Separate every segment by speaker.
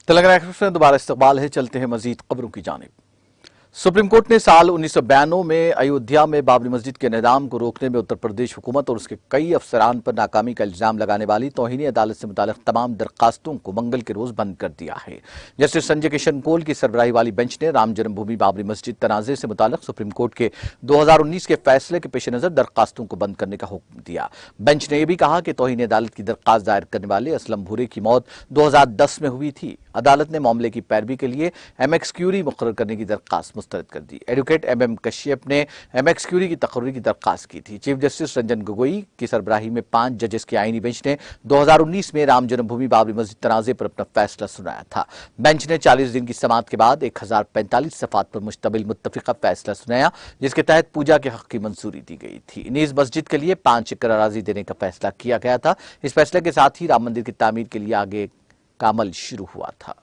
Speaker 1: Telangana express में दोबारा इस्तकबाल है। चलते हैं मजीद खबरों की जानिब। सुप्रीम कोर्ट ने साल 1992 में अयोध्या में बाबरी मस्जिद के निज़ाम को रोकने में उत्तर प्रदेश हुकूमत और उसके कई अफसरान पर नाकामी का इल्जाम लगाने वाली तौहीनी अदालत से मुताल्लिक़ तमाम दरखास्तों को मंगल के रोज बंद कर दिया है। जस्टिस संजय किशन कौल की सरबराही वाली बेंच ने राम जन्मभूमि बाबरी मस्जिद तनाज़े से मुताल्लिक़ सुप्रीम कोर्ट के 2019 के फैसले के पेश नज़र दरखास्तों को बंद करने का हुक्म दिया। बेंच ने यह भी कहा कि तौहीनी अदालत की दरखास्त दायर करने वाले असलम भूरे की मौत 2010 में हुई थी। अदालत ने मामले की पैरवी के लिए एमएक्स क्यूरी मुकर्रर करने की दरखास्त मुस्तरद कर दी। एडवोकेट एमएम कश्यप ने एमएक्स क्यूरी की तकर्री की दरखास्त की थी। चीफ जस्टिस रंजन गोगोई की सरबराही में 5 जजेस की आईनी बेंच ने 2019 में राम जन्मभूमि बाबरी मस्जिद तनाज़े पर अपना फैसला सुनाया था। बेंच ने 40 दिन की समाअत के बाद 1045 सफ़ात पर मुश्तमिल मुत्तफ़िका फैसला सुनाया, जिसके तहत पूजा के हक़ की मंजूरी दी गई थी। नीज़ मस्जिद के लिए 5 एकड़ अराज़ी देने का फैसला किया गया था। इस फैसले के साथ ही राम मंदिर की तामीर के लिए आगे का अमल शुरू हुआ था।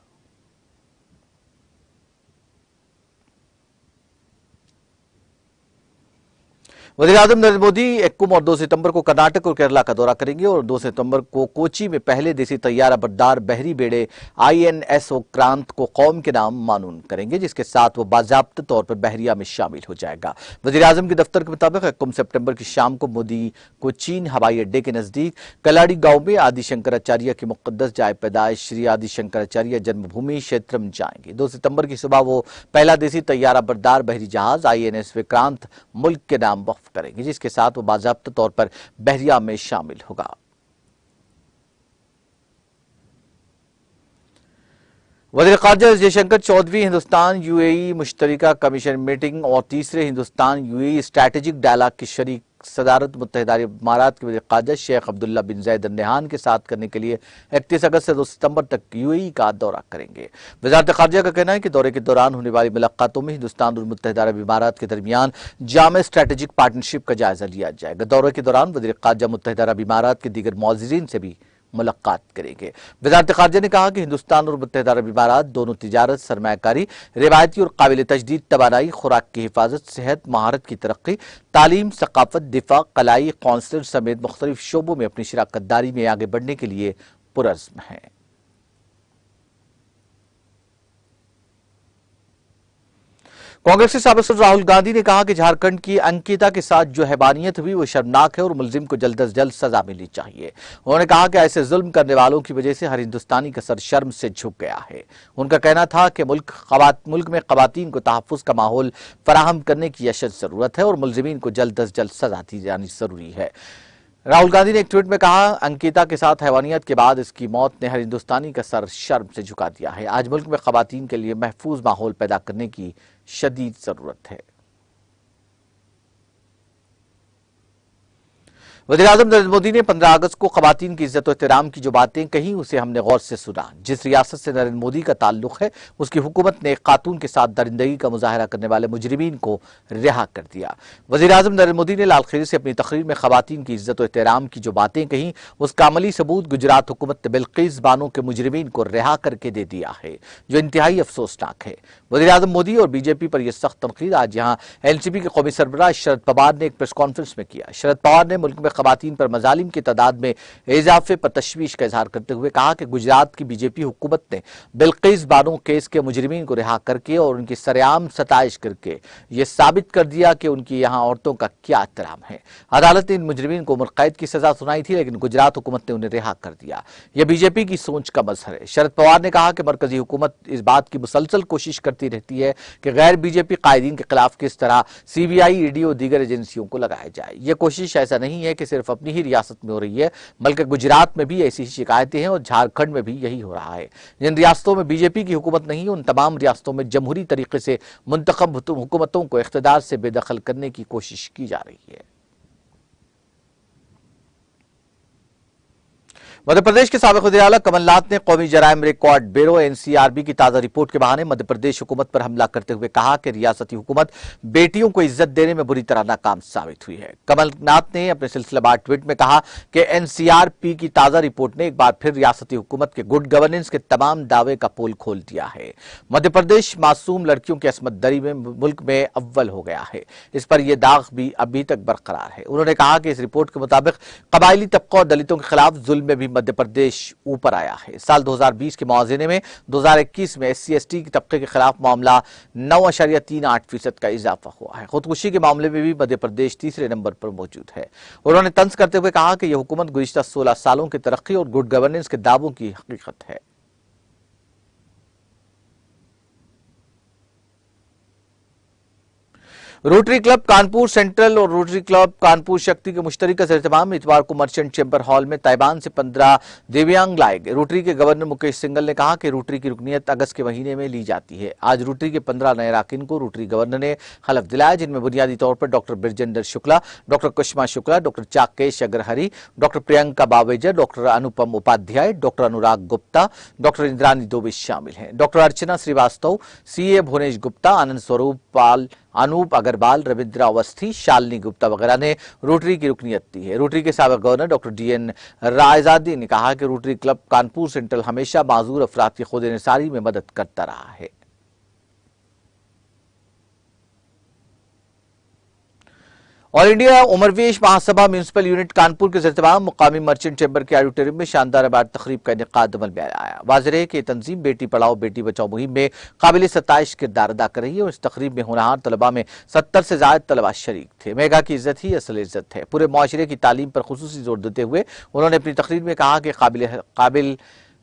Speaker 1: वज़ीर-ए-आज़म नरेंद्र मोदी 1 और 2 सितंबर को कर्नाटक और केरला का दौरा करेंगे और 2 सितंबर को कोची में पहले देसी तैयारा बरदार बहरी बेड़े INS क्रांत को कौम के नाम मानून करेंगे, जिसके साथ वो बाज़ाब्ता तौर पर बहरिया में शामिल हो जाएगा। वज़ीर-ए-आज़म के दफ्तर के मुताबिक 1 सितंबर की शाम को मोदी कोचीन हवाई अड्डे के नजदीक कलाड़ी गांव में आदि शंकराचार्य की मुक़द्दस जाए पैदाइश श्री आदि शंकराचार्य जन्मभूमि क्षेत्र में जाएंगे। 2 सितंबर की सुबह वो पहला देसी तैयारा बरदार बहरी जहाज INS विक्रांत मुल्क के नाम वक्फ करेंगे, जिसके साथ वो बाज़ाब्ता तौर पर बहरिया में शामिल होगा। वज़ीर ख़ारजा एस जयशंकर 14वीं हिंदुस्तान UAE मुश्तरका कमीशन मीटिंग और तीसरे हिंदुस्तान UAE स्ट्रैटेजिक डायलॉग की शरीक सदारत मुत्तहिदा अरब इमारात के वज़ीर ख़ारजा शेख अब्दुल्ला बिन ज़ायद अल नहयान के साथ करने के लिए 31 अगस्त से 2 सितंबर तक UAE का दौरा करेंगे। वज़ारत ख़ारजा का कहना है कि दौरे के दौरान होने वाली मुलाकातों में हिंदुस्तान और मुत्तहिदा अरब इमारात के दरमियान जामे स्ट्रैटेजिक पार्टनरशिप का जायजा लिया जाएगा। दौरे के दौरान वज़ीर ख़ारजा मुत्तहिदा अरब इमारात के दीगर मौज़िरीन से भी मुलाकात करेंगे। वज़ारत ख़ारजा ने कहा कि हिंदुस्तान और मुत्तहिदा अरब इमारात दोनों तिजारत, सरमायाकारी, रिवायती और काबिल तजदीद तवानाई, खुराक की हिफाजत, सेहत, महारत की तरक्की, तालीम, सकाफत, दिफा, कलाई, कौंसलर समेत मुख्तलिफ शोबों में अपनी शराकत दारी में आगे बढ़ने के लिए पुरज़्म हैं। कांग्रेस के साबिक़ सदर राहुल गांधी ने कहा कि झारखंड की अंकिता के साथ जो हैवानियत हुई वो शर्मनाक है और मुलजिम को जल्द अज जल्द सजा मिलनी चाहिए। उन्होंने कहा कि ऐसे जुल्म करने वालों की वजह से हर हिंदुस्तानी का सर शर्म से झुक गया है। उनका कहना था कि मुल्क में ख़वातीन को तहफ़्फ़ुज़ का माहौल फराहम करने की अशद ज़रूरत है और मुलजिमीन को जल्द अज जल्द सजा दी जानी ज़रूरी है। राहुल गांधी ने एक ट्वीट में कहा, अंकिता के साथ हैवानियत के बाद इसकी मौत ने हर हिंदुस्तानी का सर शर्म से झुका दिया है। आज मुल्क में ख़वातीन के लिए महफूज माहौल पैदा करने की शदीद जरूरत है। वज़ीर-ए-आज़म नरेंद्र मोदी ने 15 अगस्त को ख़वातीन की इज्जत और एहतराम की जो बातें कही उसे हमने गौर से सुना। जिस रियासत से नरेंद्र मोदी का ताल्लुक है उसकी हुकूमत ने एक खातून के साथ दरिंदगी का मुजाहरा करने वाले मुजरिमीन को रिहा कर दिया। वज़ीर-ए-आज़म नरेंद्र मोदी ने लालखेड़ी से अपनी तकरीर में ख़वातीन की इज्जत और एहतराम की जो बातें कही उसका अमली सबूत गुजरात हुकूमत ने बिल्किस बानो के मुजरिमीन को रिहा करके दे दिया है, जो इंतहाई अफसोसनाक है। वज़ीर-ए-आज़म मोदी और बीजेपी पर यह सख्त तनकीद आज यहाँ एनसीपी के कौमी सरबराह शरद पवार ने एक प्रेस कॉन्फ्रेंस में किया। शरद पवार ने मुल्क में ख़वातीन पर मजालिम की तादाद में इजाफे पर तशवीश का इजहार करते हुए कहा कि गुजरात की बीजेपी हुकूमत ने बिल्किस बानो केस के मुजरिमीन को रिहा करके और उनकी सरेआम सताइश करके ये साबित कर दिया कि उनकी यहाँ औरतों का क्या एहतराम है। अदालत ने इन मुजरिमीन को उम्र कैद की सजा सुनाई थी, लेकिन गुजरात हुकूमत ने उन्हें रिहा कर दिया। यह बीजेपी की सोच का मजहर है। शरद पवार ने कहा कि मरकजी हुकूमत इस बात की मुसलसल कोशिश करती रहती है कि गैर बीजेपी कायदीन के खिलाफ किस तरह CBI, ED और दीगर एजेंसियों को लगाया जाए। यह कोशिश ऐसा नहीं है कि सिर्फ अपनी ही रियासत में हो रही है, बल्कि गुजरात में भी ऐसी शिकायतें हैं और झारखंड में भी यही हो रहा है। जिन रियासतों में बीजेपी की हुकूमत नहीं है उन तमाम रियासतों में जमहूरी तरीके से मुंतखब हुकूमतों को इख्तिदार से बेदखल करने की कोशिश की जा रही है। मध्य प्रदेश के साबिक़ वज़ीर आला कमलनाथ ने कौमी जराइम रिकॉर्ड ब्यूरो NCRB की ताज़ा रिपोर्ट के बहाने मध्य प्रदेश हुकूमत पर हमला करते हुए कहा कि रियासती हुकूमत बेटियों को इज्जत देने में बुरी तरह नाकाम साबित हुई है। कमलनाथ ने अपने सिलसिलेवार ट्वीट में कहा कि NCRB की ताज़ा रिपोर्ट ने एक बार फिर रियासती हुकूमत के गुड गवर्नेंस के तमाम दावे का पोल खोल दिया है। मध्य प्रदेश मासूम लड़कियों की असमत दरी में मुल्क में अव्वल हो गया है। इस पर यह दाग भी अभी तक बरकरार है। उन्होंने कहा कि इस रिपोर्ट के मुताबिक कबायली तबकों और दलितों के खिलाफ जुल्म में भी मध्य प्रदेश ऊपर आया है। साल 2020 के मुआवजे में 2021 में SC/ST के तबके के खिलाफ मामला 9.38% का इजाफा हुआ है। खुदकुशी के मामले में भी मध्य प्रदेश तीसरे नंबर पर मौजूद है। उन्होंने तंज करते हुए कहा कि यह हुकूमत गुज़िश्ता 16 सालों की तरक्की और गुड गवर्नेंस के दावों की हकीकत है। रोटरी क्लब कानपुर सेंट्रल और रोटरी क्लब कानपुर शक्ति के मुश्तरका एहतमाम इतवार को मर्चेंट चैम्बर हॉल में ताइवान से 15 दिव्यांग लाए गए। रोटरी के गवर्नर मुकेश सिंघल ने कहा कि रोटरी की रुकनीत अगस्त के महीने में ली जाती है। आज रोटरी के 15 नए अरकान को रोटरी गवर्नर ने हलफ दिलाया, जिनमें बुनियादी तौर पर doctor Birjendra Shukla, doctor Kushma Shukla, doctor Chakesh Agrahari, doctor Priyanka Bawejar, doctor Anupam Upadhyay, doctor Anurag Gupta, doctor Indrani Dubey शामिल हैं। डॉक्टर अर्चना श्रीवास्तव, CA भुवनेश गुप्ता, आनंद स्वरूप पाल, अनूप अग्रवाल, रविंद्र अवस्थी, शालिनी गुप्ता वगैरह ने रोटरी की रुकनीत दी है। रोटरी के साबिक गवर्नर डॉक्टर DN रायजादी ने कहा कि रोटरी क्लब कानपुर सेंट्रल हमेशा माजूर अफराद की खुद निसारी में मदद करता रहा है। ऑल इंडिया उमरवेश महासभा म्यूनिसिपल यूनिट कानपुर के एहतमाम मुकामी मर्चेंट चैम्बर के ऑडिटोरियम में शानदार अवार्ड तकरीब का इनेकाद अमल में आया। वाज़ेह है कि तंजीम बेटी पढ़ाओ बेटी बचाओ मुहिम में काबिल सताइश किरदार अदा कर रही है और इस तकरीब में होनहार तलबा में 70 से ज्यादा तलबा शरीक थे। मेगा की इज्जत ही असल इज्जत है। पूरे मुआशरे की तालीम पर खुसूसी जोर देते हुए उन्होंने अपनी तकरीर में कहा कि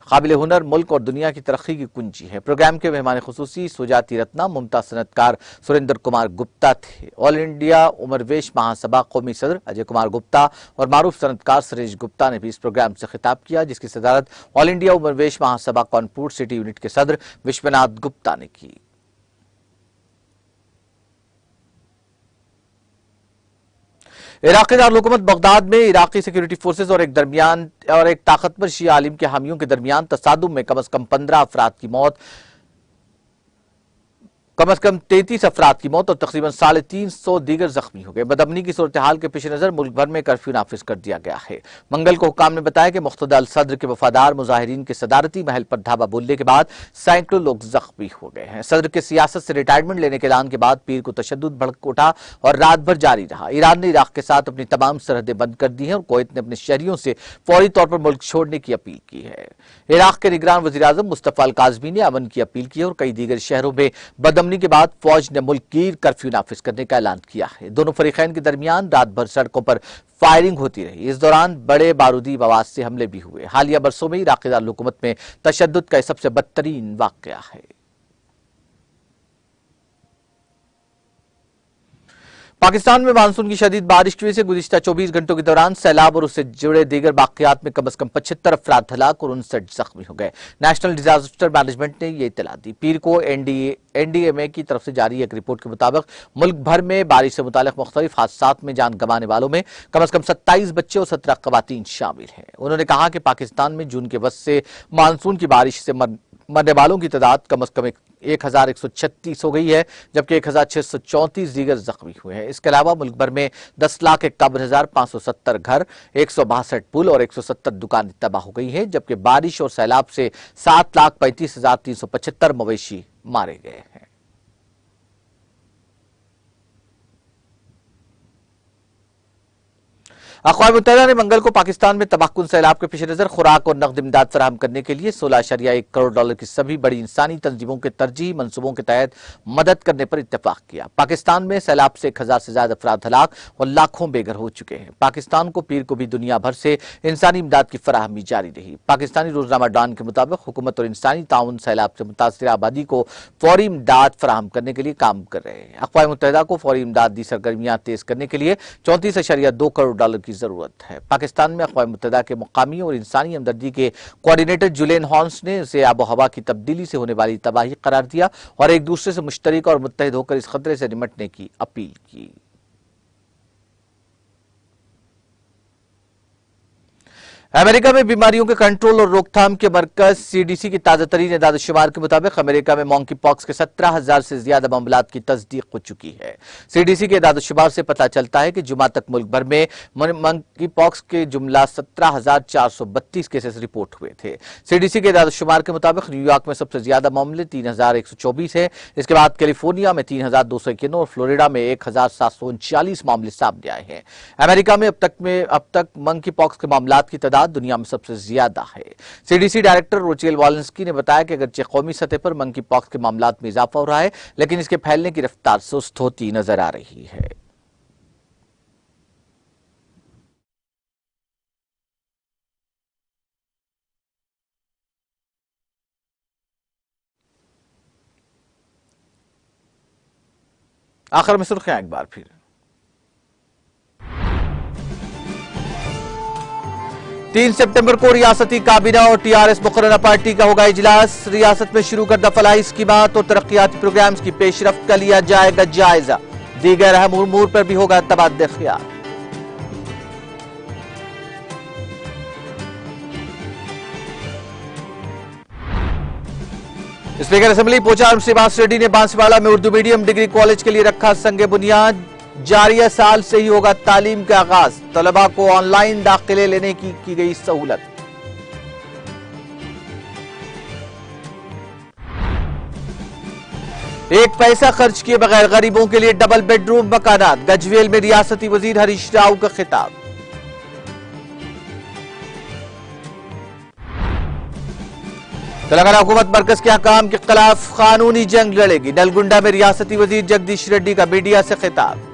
Speaker 1: काबिल हुनर मुल्क और दुनिया की तरक्की की कुंजी है। प्रोग्राम के मेहमान खुसूसी सुजाती रत्ना, मुमताज सनतकार सुरेंद्र कुमार गुप्ता थे। ऑल इंडिया उमरवेश महासभा कौमी सदर अजय कुमार गुप्ता और मारूफ सनतकार सुरेश गुप्ता ने भी इस प्रोग्राम से खिताब किया, जिसकी सदारत ऑल इंडिया उमरवेश महासभा कानपुर सिटी यूनिट के सदर विश्वनाथ गुप्ता ने की। इराकी दारुल-हुकूमत बगदाद में इराकी सिक्योरिटी फोर्सेज और एक ताकतवर शिया आलिम के हामियों के दरमियान तसादुम में कम से कम 15 अफराद की मौत, कम से कम 33 अफराद की मौत और तकरीबन 350 दीगर जख्मी हो गए। बदअमनी की सूरत हाल के पेश नजर मुल्क भर में कर्फ्यू नाफिज कर दिया गया है। मंगल को हुकाम ने बताया कि मुख्तदल सदर के वफादार मुजाहिरीन के सदारती महल पर धावा बोलने के बाद सैकड़ों लोग जख्मी हो गए हैं। सदर के सियासत से रिटायरमेंट लेने के ऐलान के बाद पीर को तशद्दुद भड़क उठा और रात भर जारी रहा। ईरान ने इराक के साथ अपनी तमाम सरहदें बंद कर दी हैं और कुवैत ने अपने शहरियों से फौरी तौर पर मुल्क छोड़ने की अपील की है। इराक के निगरान वज़ीर आज़म मुस्तफ़ा अल काज़मी ने अमन की अपील की है और कई दीगर शहरों में बदअमनी के बाद फौज ने मुल्क गिर कर्फ्यू नाफिज करने का ऐलान किया है। दोनों फरीकैन के दरमियान रात भर सड़कों पर फायरिंग होती रही। इस दौरान बड़े बारूदी मवाद से हमले भी हुए। हालिया बरसों में इराक़ी दारुल-हुकूमत में तशद्दुद का सबसे बदतरीन वाक़या है। पाकिस्तान में मानसून की शदीद बारिश की वजह से गुज़िश्ता 24 घंटों के दौरान सैलाब और उससे जुड़े दीगर वाक़यात में कम से कम 75 अफराद हलाक और 59 जख्मी हो गए। नेशनल डिजास्टर मैनेजमेंट ने यह इत्तला दी। पीर को NDMA की तरफ से जारी एक रिपोर्ट के मुताबिक मुल्क भर में बारिश से मुतालिक मुख्तलिफ हादसात में जान गंवाने वालों में कम से कम 27 बच्चे और 17 ख़वातीन शामिल हैं। उन्होंने कहा कि पाकिस्तान में जून के वक्त से मानसून की बारिश से मरने वालों की तादाद कम से कम 1136 हो गई है, जबकि 1634 दीगर जख्मी हुए हैं। इसके अलावा मुल्क भर में 10,51,570 घर, 162 पुल और 170 दुकानें तबाह हो गई हैं, जबकि बारिश और सैलाब से 7,35,375 मवेशी मारे गए हैं। अक़वाम मुत्तहिदा ने मंगल को पाकिस्तान में तबाहकुन सैलाब के पेश नजर खुराक और नकद इमदाद फराहम करने के लिए $16.1 करोड़ की सभी बड़ी इंसानी तंजीमों के तरजीही मनसूबों के तहत मदद करने पर इत्तेफाक किया। पाकिस्तान में सैलाब से 1000 से ज्यादा अफराद हलाक और लाखों बेघर हो चुके हैं। पाकिस्तान को पीर को भी दुनिया भर से इंसानी इमदाद की फराहमी जारी रही। पाकिस्तानी रोजनामा डॉन के मुताबिक हुकूमत और इंसानी ताउन सैलाब से मुतासर आबादी को फौरी इमदाद फराहम करने के लिए काम कर रहे हैं। अक़वाम मुत्तहिदा को फौरी इमदादी सरगर्मियां तेज करने के लिए $34.2 करोड़ की जरूरत है। पाकिस्तान में अक़वाम मुत्तहिदा के मुकामी और इंसानी हमदर्दी के कोऑर्डिनेटर जुलेन हॉर्न्स ने इसे आबो हवा की तब्दीली से होने वाली तबाही करार दिया और एक दूसरे से मुश्तरक और मुत्तहिद होकर इस खतरे से निपटने की अपील की। अमेरिका में बीमारियों के कंट्रोल और रोकथाम के मरकज CDC की ताजा तरीन इदाद-ओ-शुमार के मुताबिक अमेरिका में मंकी पॉक्स के 17,000 से ज्यादा मामलात की तस्दीक हो चुकी है। CDC के इदाद-ओ-शुमार से पता चलता है कि जुमा तक मुल्क भर में मंकी पॉक्स के जुमला 17,432 केसेस रिपोर्ट हुए थे। CDC के इदाद-ओ-शुमार के मुताबिक न्यूयॉर्क में सबसे ज्यादा मामले 3,124 है। इसके बाद कैलिफोर्निया में 3,291 और फ्लोरिडा में 1,739 मामले सामने आए हैं। अमेरिका में अब तक मंकी पॉक्स के मामलात की तादाद तादाद दुनिया में सबसे ज्यादा है। सीडीसी डायरेक्टर रोचेल वॉलेंस्की ने बताया कि अगरचे कौमी सतह पर मंकी पॉक्स के मामलात में इजाफा हो रहा है, लेकिन इसके फैलने की रफ्तार सुस्त होती नजर आ रही है। आखिर में सुर्खियां एक बार फिर। 3 सितंबर को रियासती काबीना और टीआरएस मुकर्ररा पार्टी का होगा इजलास। रियासत में शुरू करदा फलाही स्कीमात और तरक्याती प्रोग्राम्स की पेशरफ्त का लिया जाएगा जायजा। दीगर अहम उमूर पर भी होगा तबादले ख्याल। स्पीकर असेंबली पोचाराम श्रीनिवास रेड्डी ने बांसवाड़ा में उर्दू मीडियम डिग्री कॉलेज के लिए रखा संगे बुनियाद। जारिया साल से ही होगा तालीम का आगाज। तलबा को ऑनलाइन दाखिले लेने की गई सहूलत। एक पैसा खर्च किए बगैर गरीबों के लिए डबल बेडरूम मकानात। गजवेल में रियासती वजीर हरीश राव का खिताब। तेलंगाना हुकूमत मरकज के अहकाम के खिलाफ कानूनी जंग लड़ेगी। नलगुंडा में रियासती वजीर जगदीश रेड्डी का मीडिया से खिताब।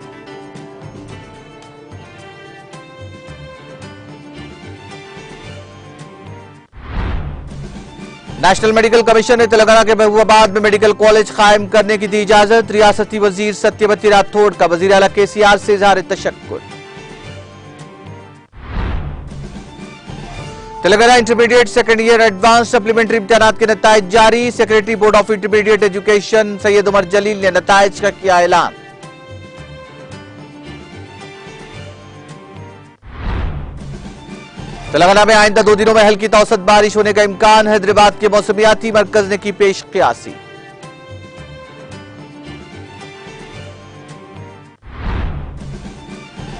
Speaker 1: नेशनल मेडिकल कमीशन ने तेलंगाना के महबूबाबाद में मेडिकल कॉलेज कायम करने की दी इजाजत। रियासती वजीर सत्यवती राठौड़ का वजीर आला केसीआर से इजहार तशक्कुर। Telangana intermediate second year advance supplementary इम्तिहानात के नताइज जारी। Secretary board of intermediate education Syed Umar Jaleel ने नताइज का किया ऐलान। तेलंगाना में आइंदा 2 दिनों में हल्की तो औसत बारिश होने का इम्कान। हैदराबाद के मौसमियाती मरकज ने की पेश क़यासी।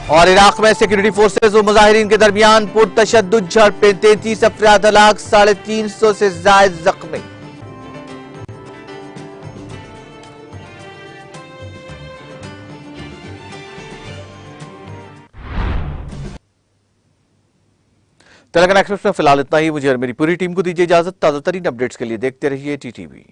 Speaker 1: और इराक में सिक्योरिटी फोर्सेज और मुजाहिरीन के दरमियान पुरतशद्दुद झड़पें। 33 अफराद हलाक, 350 से ज्यादा जख्मी। तेलंगाना एक्सप्रेस में फिलहाल इतना ही। मुझे और मेरी पूरी टीम को दीजिए इजाजत। ताजा तरीन अपडेट्स के लिए देखते रहिए टीटीवी।